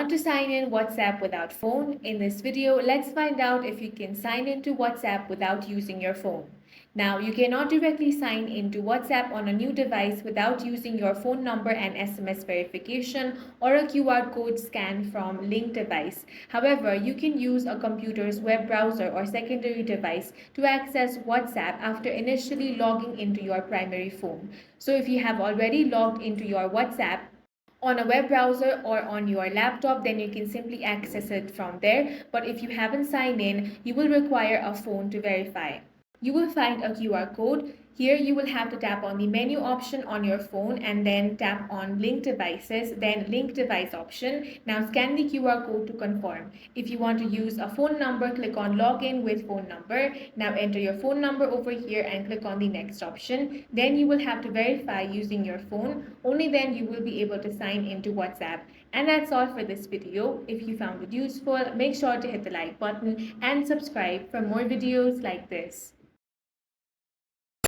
Want to sign in WhatsApp without phone? In this video, let's find out if you can sign into WhatsApp without using your phone. Now, you cannot directly sign into WhatsApp on a new device without using your phone number and SMS verification or a QR code scan from linked device. However, you can use a computer's web browser or secondary device to access WhatsApp after initially logging into your primary phone. So if you have already logged into your WhatsApp on a web browser or on your laptop, then you can simply access it from there. But if you haven't signed in, you will require a phone to verify. You will find a QR code. Here you will have to tap on the menu option on your phone and then tap on link devices, then link device option. Now scan the QR code to confirm. If you want to use a phone number, click on login with phone number. Now enter your phone number over here and click on the next option. Then you will have to verify using your phone. Only then you will be able to sign into WhatsApp. And that's all for this video. If you found it useful, make sure to hit the like button and subscribe for more videos like this.